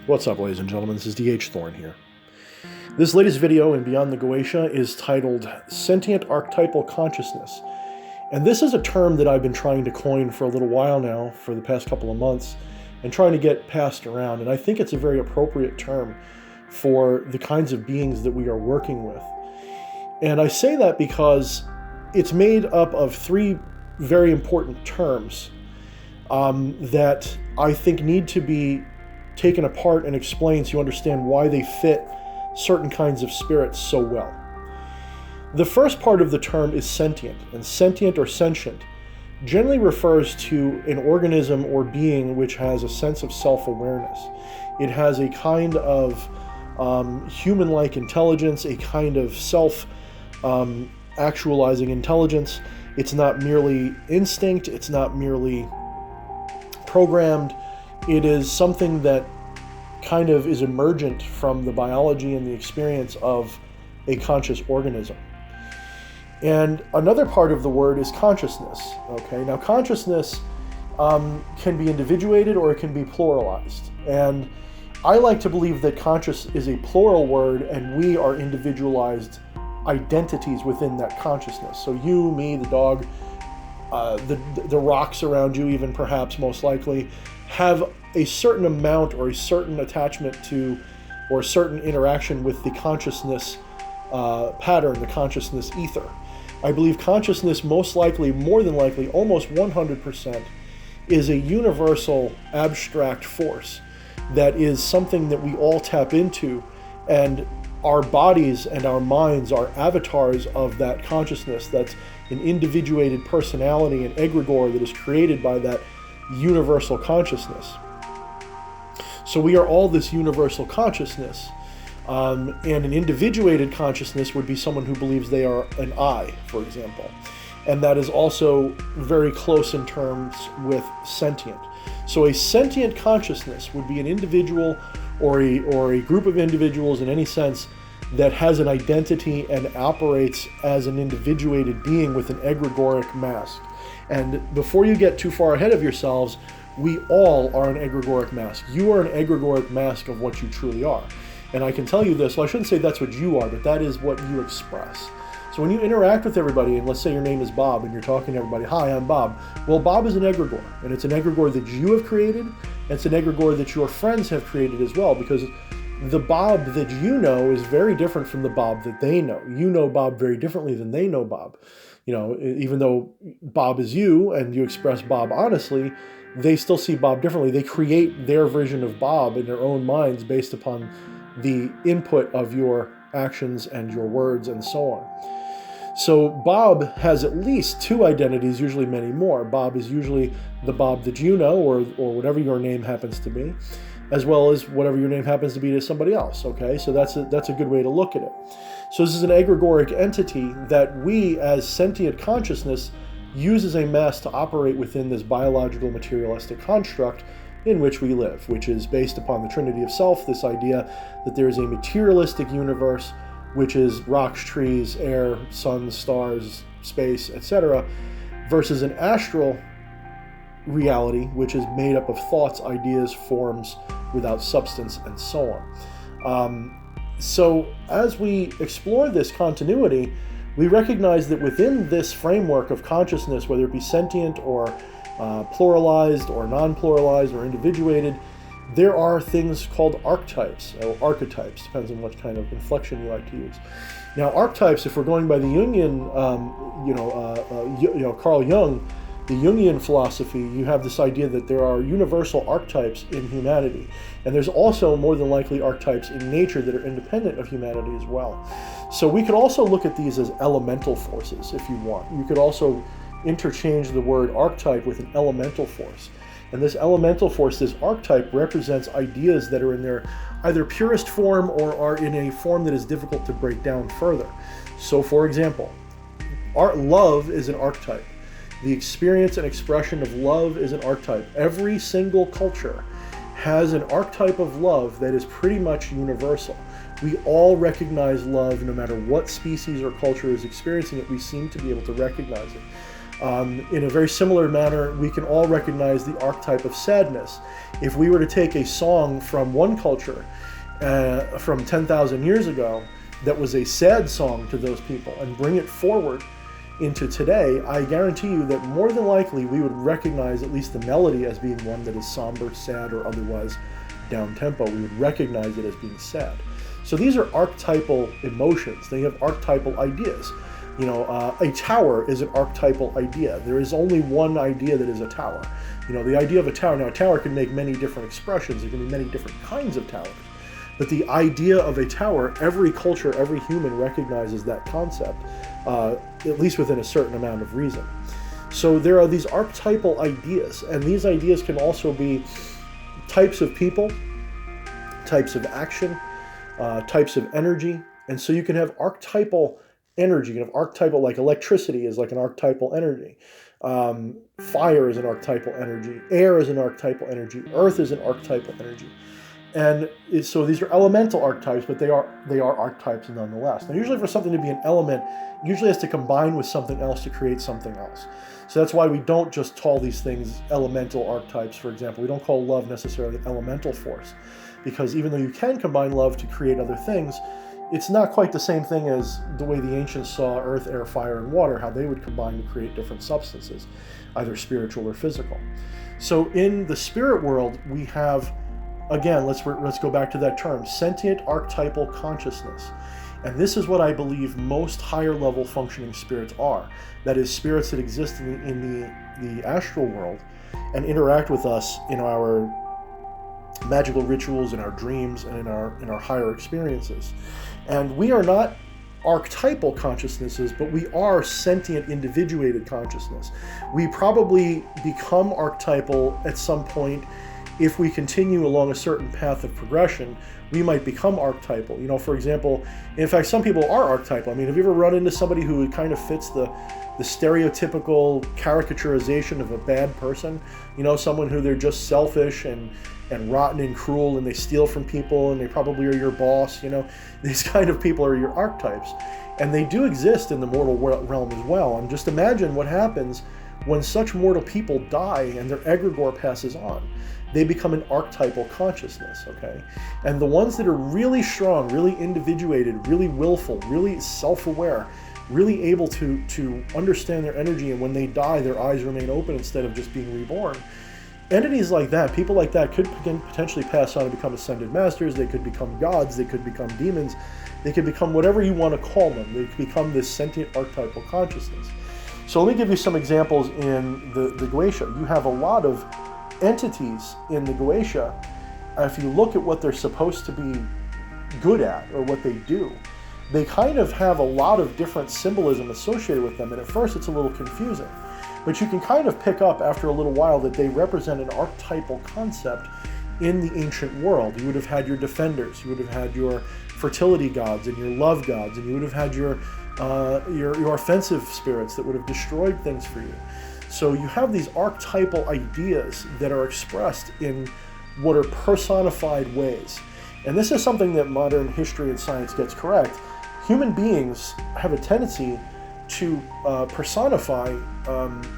What's up, ladies and gentlemen? This is D.H. Thorne here. This latest video in Beyond the Goetia is titled Sentient Archetypal Consciousness. And this is a term that I've been trying to coin for a little while now, for the past couple of months, and trying to get passed around. And I think it's a very appropriate term for the kinds of beings that we are working with. And I say that because it's made up of three very important terms that I think need to be taken apart and explained so you understand why they fit certain kinds of spirits so well. The first part of the term is sentient, and sentient or sentient generally refers to an organism or being which has a sense of self-awareness. It has a kind of human-like intelligence, a kind of self-actualizing intelligence. It's not merely instinct, it's not merely programmed. It is something that kind of is emergent from the biology and the experience of a conscious organism. And another part of the word is consciousness. Okay, now consciousness can be individuated or it can be pluralized. And I like to believe that conscious is a plural word and we are individualized identities within that consciousness. So you, me, the dog, the rocks around you, even perhaps most likely, have a certain amount or a certain attachment to or a certain interaction with the consciousness pattern, the consciousness ether. I believe consciousness most likely, more than likely, almost 100% is a universal abstract force that is something that we all tap into, and our bodies and our minds are avatars of that consciousness. That's an individuated personality, an egregore that is created by that universal consciousness. So we are all this universal consciousness, and an individuated consciousness would be someone who believes they are an I, for example, and that is also very close in terms with sentient. So a sentient consciousness would be an individual or a group of individuals in any sense that has an identity and operates as an individuated being with an egregoric mask. And before you get too far ahead of yourselves, we all are an egregoric mask. You are an egregoric mask of what you truly are. And I can tell you this, well, I shouldn't say that's what you are, but that is what you express. So when you interact with everybody, and let's say your name is Bob, and you're talking to everybody, hi, I'm Bob. Well, Bob is an egregore, and it's an egregore that you have created, and it's an egregore that your friends have created as well, because the Bob that you know is very different from the Bob that they know. You know Bob very differently than they know Bob. You know, even though Bob is you and you express Bob honestly, they still see Bob differently. They create their version of Bob in their own minds based upon the input of your actions and your words and so on. So Bob has at least two identities, usually many more. Bob is usually the Bob that you know, or whatever your name happens to be, as well as whatever your name happens to be to somebody else, okay? So that's a good way to look at it. So this is an egregoric entity that we, as sentient consciousness, use as a mask to operate within this biological materialistic construct in which we live, which is based upon the Trinity of Self, this idea that there is a materialistic universe, which is rocks, trees, air, sun, stars, space, etc., versus an astral reality, which is made up of thoughts, ideas, forms, without substance, and so on. So as we explore this continuity, we recognize that within this framework of consciousness, whether it be sentient or pluralized or non-pluralized or individuated, there are things called archetypes, or archetypes, depends on what kind of inflection you like to use. Now, archetypes, if we're going by the Jungian, Carl Jung, the Jungian philosophy, you have this idea that there are universal archetypes in humanity. And there's also more than likely archetypes in nature that are independent of humanity as well. So we could also look at these as elemental forces if you want. You could also interchange the word archetype with an elemental force. And this elemental force, this archetype, represents ideas that are in their either purest form or are in a form that is difficult to break down further. So for example, love is an archetype. The experience and expression of love is an archetype. Every single culture has an archetype of love that is pretty much universal. We all recognize love no matter what species or culture is experiencing it. We seem to be able to recognize it. In a very similar manner, we can all recognize the archetype of sadness. If we were to take a song from one culture from 10,000 years ago that was a sad song to those people and bring it forward into today, I guarantee you that more than likely we would recognize at least the melody as being one that is somber, sad, or otherwise down-tempo. We would recognize it as being sad. So these are archetypal emotions. They have archetypal ideas. A tower is an archetypal idea. There is only one idea that is a tower. The idea of a tower, now a tower can make many different expressions. There can be many different kinds of towers. But the idea of a tower, every culture, every human recognizes that concept, at least within a certain amount of reason. So there are these archetypal ideas, and these ideas can also be types of people, types of action, types of energy. And so you can have archetypal energy. You can have archetypal, like electricity is like an archetypal energy. Fire is an archetypal energy. Air is an archetypal energy. Earth is an archetypal energy. And so these are elemental archetypes, but they are archetypes nonetheless. Now, usually for something to be an element, it usually has to combine with something else to create something else. So that's why we don't just call these things elemental archetypes, for example. We don't call love necessarily an elemental force, because even though you can combine love to create other things, it's not quite the same thing as the way the ancients saw earth, air, fire, and water, how they would combine to create different substances, either spiritual or physical. So in the spirit world, we have, again, let's go back to that term, sentient archetypal consciousness. And this is what I believe most higher level functioning spirits are. That is, spirits that exist in the astral world and interact with us in our magical rituals, in our dreams, and in our higher experiences. And we are not archetypal consciousnesses, but we are sentient individuated consciousness. We probably become archetypal at some point. If we continue along a certain path of progression, we might become archetypal. For example, in fact, some people are archetypal. I mean, have you ever run into somebody who kind of fits the stereotypical caricaturization of a bad person? Someone who they're just selfish and rotten and cruel, and they steal from people, and they probably are your boss. These kind of people are your archetypes. And they do exist in the mortal realm as well. And just imagine what happens when such mortal people die and their egregore passes on. They become an archetypal consciousness, okay? And the ones that are really strong, really individuated, really willful, really self-aware, really able to understand their energy, and when they die, their eyes remain open instead of just being reborn. Entities like that, people like that, could potentially pass on and become ascended masters. They could become gods. They could become demons. They could become whatever you want to call them. They could become this sentient archetypal consciousness. So let me give you some examples in the Goetia. You have a lot of entities in the Goetia. If you look at what they're supposed to be good at, or what they do, they kind of have a lot of different symbolism associated with them, and at first it's a little confusing. But you can kind of pick up after a little while that they represent an archetypal concept in the ancient world. You would have had your defenders, you would have had your fertility gods and your love gods, and you would have had your offensive spirits that would have destroyed things for you. So you have these archetypal ideas that are expressed in what are personified ways. And this is something that modern history and science gets correct. Human beings have a tendency to personify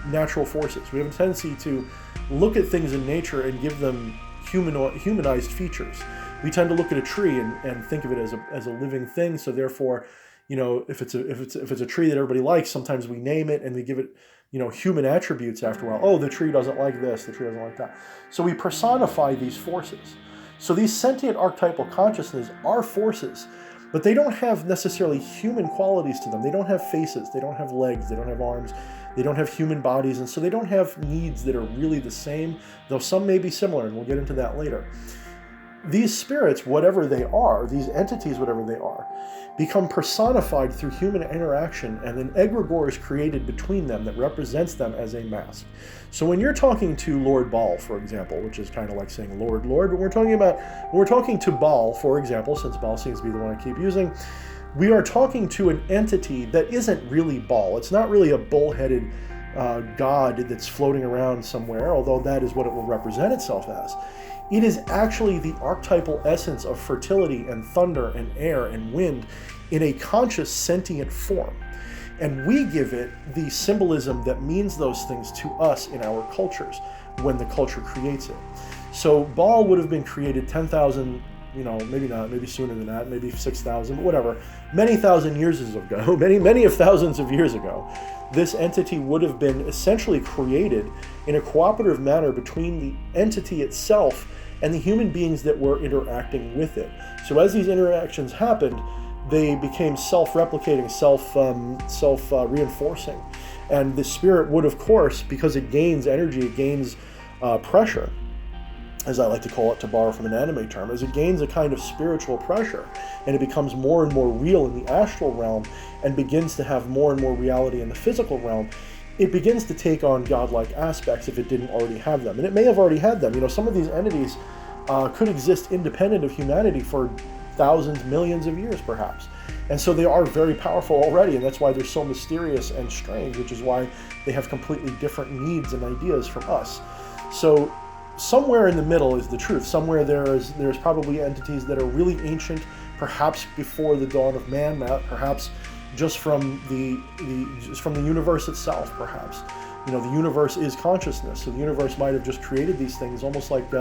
natural forces. We have a tendency to look at things in nature and give them humanized features. We tend to look at a tree and think of it as a living thing. So therefore, if it's a tree that everybody likes, sometimes we name it and we give it human attributes after a while. Oh, the tree doesn't like this, the tree doesn't like that. So we personify these forces. So these sentient archetypal consciousness are forces, but they don't have necessarily human qualities to them. They don't have faces, they don't have legs, they don't have arms, they don't have human bodies, and so they don't have needs that are really the same, though some may be similar, and we'll get into that later. These spirits, whatever they are, these entities, whatever they are, become personified through human interaction, and an egregore is created between them that represents them as a mask. So when you're talking to Lord Baal, for example, which is kind of like saying Lord, but when we're talking to Baal, for example, since Baal seems to be the one I keep using, we are talking to an entity that isn't really Baal. It's not really a bull-headed god that's floating around somewhere, although that is what it will represent itself as. It is actually the archetypal essence of fertility and thunder and air and wind in a conscious sentient form. And we give it the symbolism that means those things to us in our cultures when the culture creates it. So Baal would have been created 10,000, maybe not, maybe sooner than that, maybe 6,000, but whatever, many thousand years ago, many of thousands of years ago. This entity would have been essentially created in a cooperative manner between the entity itself and the human beings that were interacting with it. So as these interactions happened, they became self-replicating, self-reinforcing. And the spirit would, of course, because it gains energy, it gains pressure, as I like to call it, to borrow from an anime term, as it gains a kind of spiritual pressure, and it becomes more and more real in the astral realm and begins to have more and more reality in the physical realm, it begins to take on godlike aspects if it didn't already have them. And it may have already had them. Some of these entities could exist independent of humanity for thousands, millions of years perhaps. And so they are very powerful already, and that's why they're so mysterious and strange, which is why they have completely different needs and ideas from us. So somewhere in the middle is the truth. Somewhere there's probably entities that are really ancient, perhaps before the dawn of man, perhaps just from the universe itself, perhaps. The universe is consciousness, so the universe might have just created these things, almost like,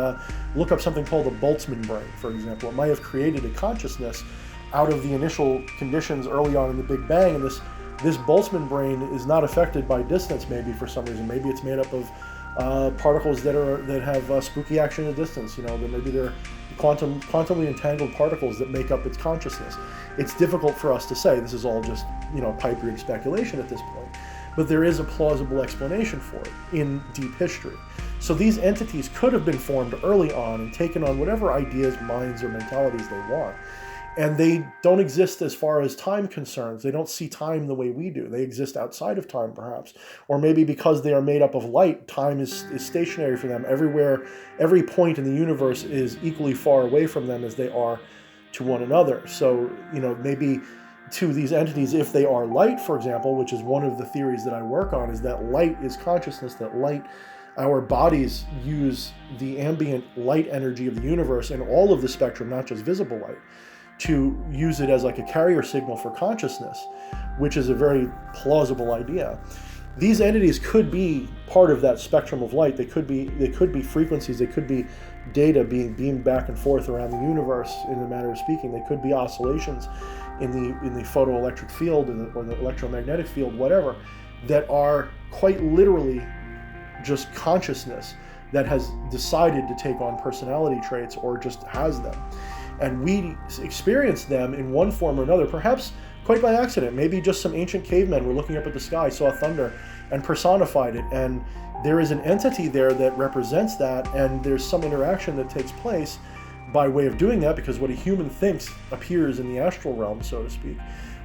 look up something called the Boltzmann brain, for example. It might have created a consciousness out of the initial conditions early on in the Big Bang, and this Boltzmann brain is not affected by distance, maybe for some reason. Maybe it's made up of particles that have spooky action at distance. That maybe they're quantumly entangled particles that make up its consciousness. It's difficult for us to say. This is all just pipe dream speculation at this point. But there is a plausible explanation for it in deep history. So these entities could have been formed early on and taken on whatever ideas, minds, or mentalities they want. And they don't exist as far as time concerns. They don't see time the way we do. They exist outside of time, perhaps. Or maybe because they are made up of light, time is stationary for them. Every point in the universe is equally far away from them as they are to one another. So, maybe to these entities, if they are light, for example, which is one of the theories that I work on, is that light is consciousness, that light, our bodies use the ambient light energy of the universe and all of the spectrum, not just visible light, to use it as like a carrier signal for consciousness, which is a very plausible idea. These entities could be part of that spectrum of light. They could be frequencies, they could be data being beamed back and forth around the universe in the manner of speaking. They could be oscillations in the photoelectric field or the electromagnetic field, whatever, that are quite literally just consciousness that has decided to take on personality traits or just has them. And we experience them in one form or another, perhaps quite by accident. Maybe just some ancient cavemen were looking up at the sky, saw thunder, and personified it. And there is an entity there that represents that, and there's some interaction that takes place by way of doing that, because what a human thinks appears in the astral realm, so to speak.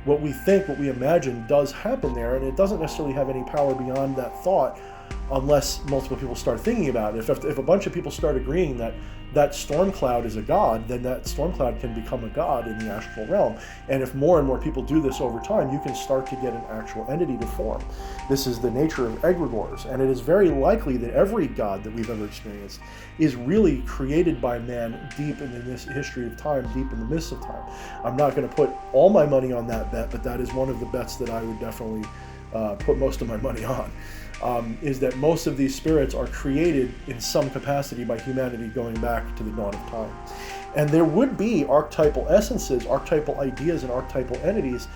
What we think, what we imagine does happen there, and it doesn't necessarily have any power beyond that thought unless multiple people start thinking about it. If a bunch of people start agreeing that storm cloud is a god, then that storm cloud can become a god in the astral realm. And if more and more people do this over time, you can start to get an actual entity to form. This is the nature of egregores, and it is very likely that every god that we've ever experienced is really created by man deep in this history of time, deep in the midst of time. I'm not going to put all my money on that bet, but that is one of the bets that I would definitely put most of my money on. Is that most of these spirits are created in some capacity by humanity going back to the dawn of time. And there would be archetypal essences, archetypal ideas, and archetypal entities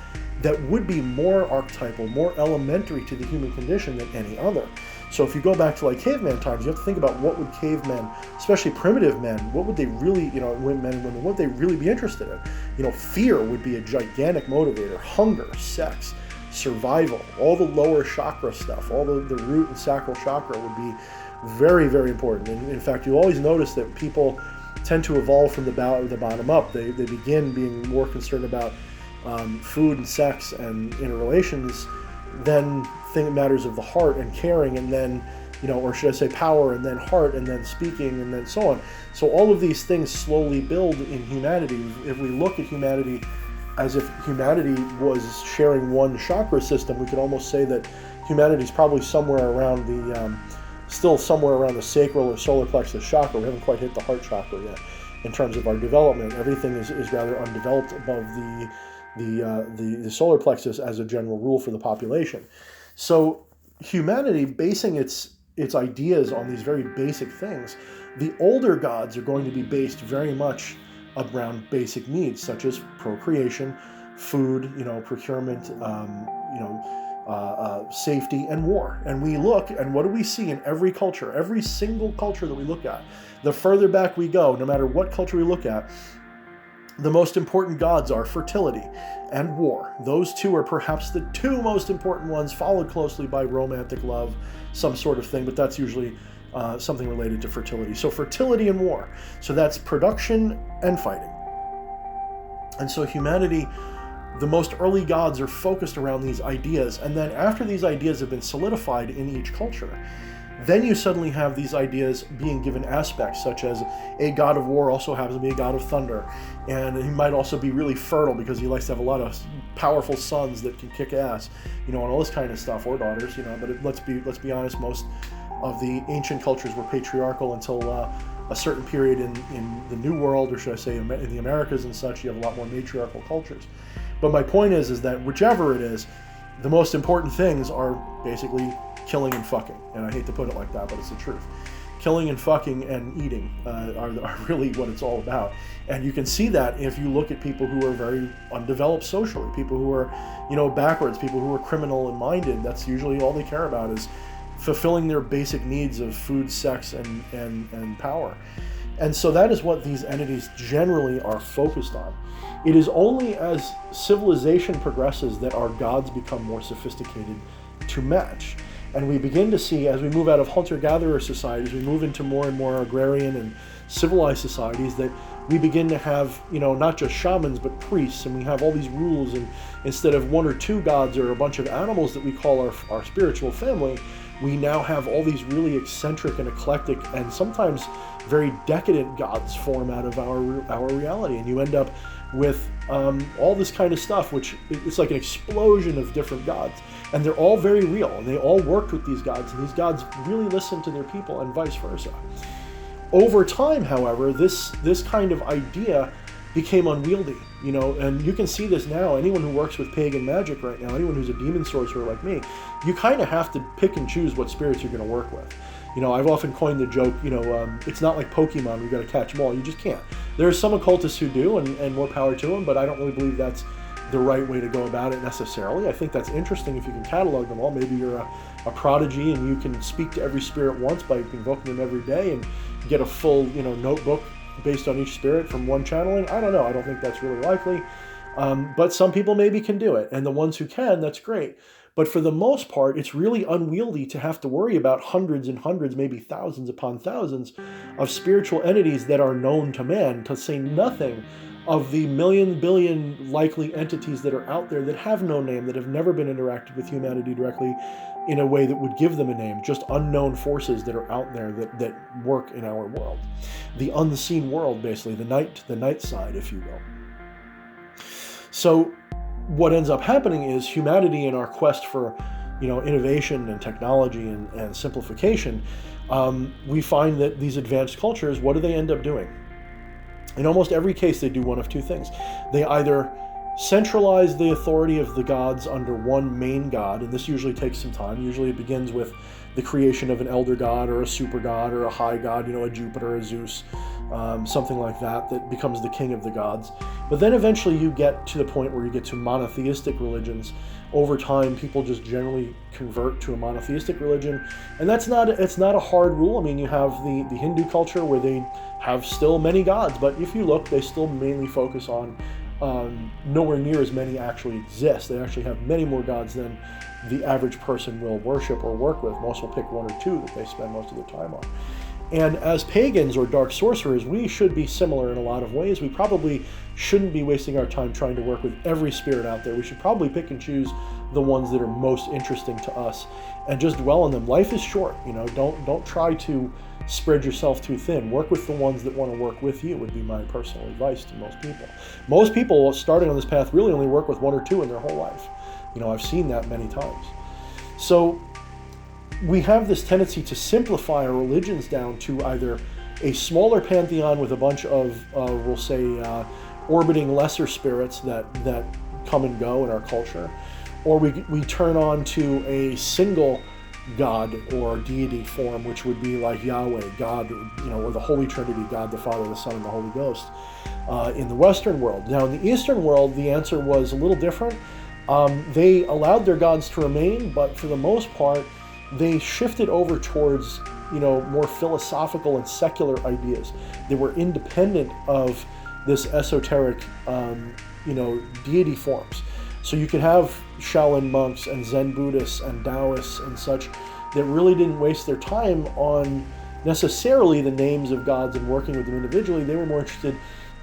that would be more archetypal, more elementary to the human condition than any other. So if you go back to like caveman times, you have to think about what would cavemen, especially primitive men, what would they really, men and women, what would they really be interested in? Fear would be a gigantic motivator, hunger, sex, survival, all the lower chakra stuff, all the root and sacral chakra would be very, very important. And in fact, you always notice that people tend to evolve from the bottom up. They begin being more concerned about food and sex and interrelations than matters of the heart and caring, and then, or should I say power, and then heart, and then speaking, and then so on. So all of these things slowly build in humanity. If we look at humanity as if humanity was sharing one chakra system, we could almost say that humanity is probably somewhere around still somewhere around the sacral or solar plexus chakra. We haven't quite hit the heart chakra yet in terms of our development. Everything is rather undeveloped above the solar plexus as a general rule for the population. So humanity basing its ideas on these very basic things, the older gods are going to be based very much around basic needs such as procreation, food, procurement, safety, and war. And we look, and what do we see in every culture, every single culture that we look at? The further back we go, no matter what culture we look at, the most important gods are fertility and war. Those two are perhaps the two most important ones, followed closely by romantic love, some sort of thing, but that's usually something related to fertility. So fertility and war. So that's production and fighting. And so humanity, the most early gods are focused around these ideas. And then after these ideas have been solidified in each culture, then you suddenly have these ideas being given aspects, such as a god of war also happens to be a god of thunder. And he might also be really fertile because he likes to have a lot of powerful sons that can kick ass, and all this kind of stuff, or daughters, but let's be honest, most of the ancient cultures were patriarchal until a certain period in the New World, or should I say in the Americas and such, you have a lot more matriarchal cultures. But my point is that whichever it is, the most important things are basically killing and fucking. And I hate to put it like that, but it's the truth. Killing and fucking and eating are really what it's all about. And you can see that if you look at people who are very undeveloped socially, people who are, backwards, people who are criminal and minded. That's usually all they care about is fulfilling their basic needs of food, sex, and power. And so that is what these entities generally are focused on. It is only as civilization progresses that our gods become more sophisticated to match. And we begin to see, as we move out of hunter-gatherer societies, we move into more and more agrarian and civilized societies, that we begin to have, not just shamans, but priests, and we have all these rules, and instead of one or two gods or a bunch of animals that we call our spiritual family, we now have all these really eccentric and eclectic and sometimes very decadent gods form out of our reality. And you end up with all this kind of stuff, which it's like an explosion of different gods. And they're all very real, and they all worked with these gods, and these gods really listen to their people, and vice versa. Over time, however, this kind of idea became unwieldy, and you can see this now. Anyone who works with pagan magic right now, anyone who's a demon sorcerer like me, you kind of have to pick and choose what spirits you're going to work with. I've often coined the joke, it's not like Pokemon, we've got to catch them all. You just can't. There are some occultists who do, and more power to them, but I don't really believe that's the right way to go about it necessarily. I think that's interesting if you can catalog them all. Maybe you're a prodigy and you can speak to every spirit once by invoking them every day and get a full, notebook based on each spirit from one channeling. I don't know. I don't think that's really likely. But some people maybe can do it. And the ones who can, that's great. But for the most part, it's really unwieldy to have to worry about hundreds and hundreds, maybe thousands upon thousands of spiritual entities that are known to man, to say nothing of the million, billion likely entities that are out there that have no name, that have never been interacted with humanity directly in a way that would give them a name, just unknown forces that are out there that work in our world. The unseen world, basically, the night side, if you will. So what ends up happening is humanity, in our quest for innovation and technology and simplification, we find that these advanced cultures, what do they end up doing? In almost every case, they do one of two things. They either centralize the authority of the gods under one main god, and this usually takes some time. Usually it begins with the creation of an elder god or a super god or a high god, a Jupiter, a Zeus, something like that becomes the king of the gods. But then eventually you get to the point where you get to monotheistic religions. Over time, people just generally convert to a monotheistic religion, and it's not a hard rule. I mean, you have the Hindu culture where they have still many gods, but if you look, they still mainly focus on nowhere near as many actually exist. They actually have many more gods than the average person will worship or work with. Most will pick one or two that they spend most of their time on. And as pagans or dark sorcerers, we should be similar in a lot of ways. We probably shouldn't be wasting our time trying to work with every spirit out there. We should probably pick and choose the ones that are most interesting to us and just dwell on them. Life is short, don't try to spread yourself too thin. Work with the ones that want to work with you would be my personal advice to most people. Most people starting on this path really only work with one or two in their whole life. I've seen that many times. So we have this tendency to simplify our religions down to either a smaller pantheon with a bunch of, we'll say, orbiting lesser spirits that come and go in our culture, or we turn on to a single God or deity form, which would be like Yahweh, God, or the Holy Trinity, God the Father, the Son, and the Holy Ghost, in the Western world. Now, in the Eastern world, the answer was a little different. They allowed their gods to remain, but for the most part, they shifted over towards, more philosophical and secular ideas. They were independent of this esoteric, deity forms. So you could have Shaolin monks and Zen Buddhists and Taoists and such that really didn't waste their time on necessarily the names of gods and working with them individually. They were more interested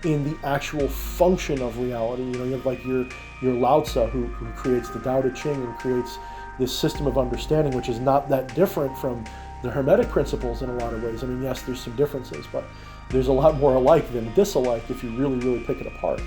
in the actual function of reality. You have like your Lao Tzu who creates the Tao Te Ching and creates this system of understanding, which is not that different from the Hermetic principles in a lot of ways. I mean, yes, there's some differences, but there's a lot more alike than disalike if you really, really pick it apart.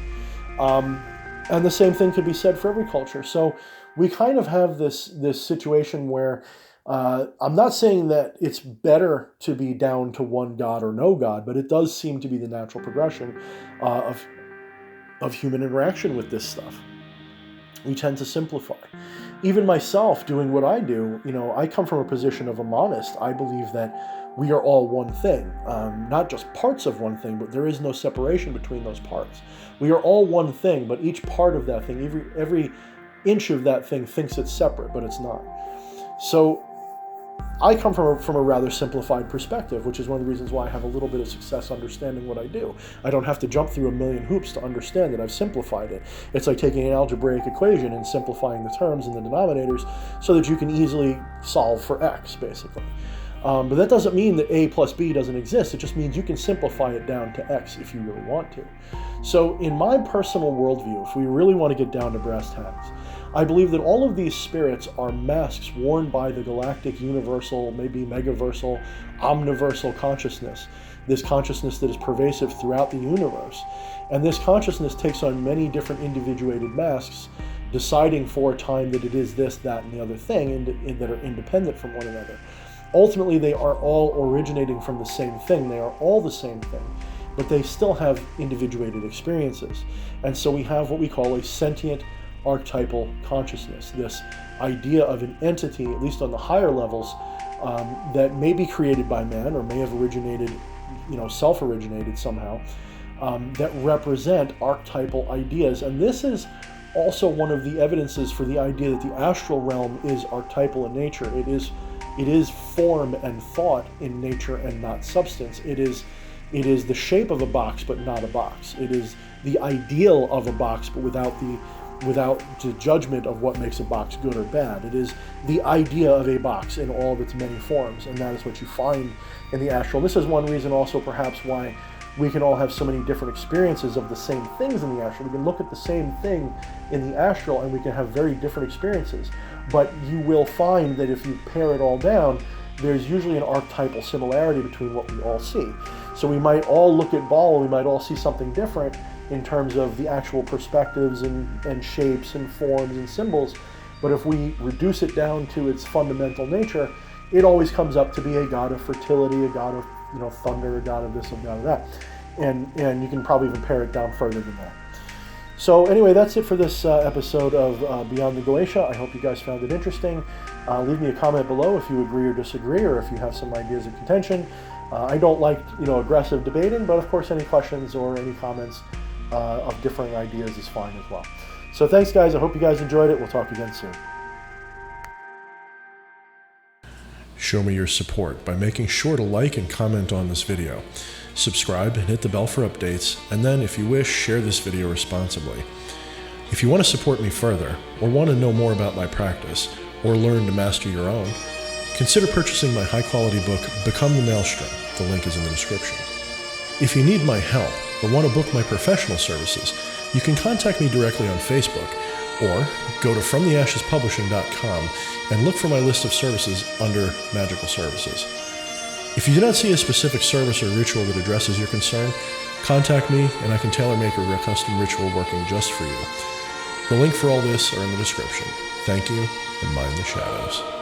And the same thing could be said for every culture. So we kind of have this situation where I'm not saying that it's better to be down to one God or no God, but it does seem to be the natural progression of human interaction with this stuff. We tend to simplify. Even myself doing what I do, I come from a position of a monist. I believe that we are all one thing, not just parts of one thing, but there is no separation between those parts. We are all one thing, but each part of that thing, every inch of that thing thinks it's separate, but it's not. So I come from a rather simplified perspective, which is one of the reasons why I have a little bit of success understanding what I do. I don't have to jump through a million hoops to understand that I've simplified it. It's like taking an algebraic equation and simplifying the terms and the denominators so that you can easily solve for x, basically. But that doesn't mean that a plus b doesn't exist. It just means you can simplify it down to x if you really want to. So in my personal worldview, if we really want to get down to brass tacks, I believe that all of these spirits are masks worn by the galactic, universal, maybe megaversal, omniversal consciousness, this consciousness that is pervasive throughout the universe. And this consciousness takes on many different individuated masks, deciding for a time that it is this, that, and the other thing, and that are independent from one another. Ultimately, they are all originating from the same thing. They are all the same thing, but they still have individuated experiences. And so we have what we call a sentient archetypal consciousness, this idea of an entity, at least on the higher levels, that may be created by man or may have originated, self-originated somehow, that represent archetypal ideas. And this is also one of the evidences for the idea that the astral realm is archetypal in nature. It is form and thought in nature and not substance. It is the shape of a box, but not a box. It is the ideal of a box, but without the judgment of what makes a box good or bad. It is the idea of a box in all of its many forms, and that is what you find in the astral. This is one reason also perhaps why we can all have so many different experiences of the same things in the astral. We can look at the same thing in the astral and we can have very different experiences. But you will find that if you pare it all down, there's usually an archetypal similarity between what we all see. So we might all look at ball, we might all see something different in terms of the actual perspectives and shapes and forms and symbols. But if we reduce it down to its fundamental nature, it always comes up to be a god of fertility, a god of thunder, a god of this, a god of that. And you can probably even pare it down further than that. So anyway, that's it for this episode of Beyond the Goetia. I hope you guys found it interesting. Leave me a comment below if you agree or disagree, or if you have some ideas of contention. I don't like aggressive debating, but of course any questions or any comments of differing ideas is fine as well. So thanks guys, I hope you guys enjoyed it. We'll talk again soon. Show me your support by making sure to like and comment on this video. Subscribe and hit the bell for updates, and then if you wish, share this video responsibly. If you want to support me further, or want to know more about my practice, or learn to master your own, consider purchasing my high-quality book, Become the Maelstrom. The link is in the description. If you need my help, or want to book my professional services, you can contact me directly on Facebook, or go to FromTheAshesPublishing.com and look for my list of services under Magical Services. If you do not see a specific service or ritual that addresses your concern, contact me and I can tailor-make a custom ritual working just for you. The link for all this are in the description. Thank you, and mind the shadows.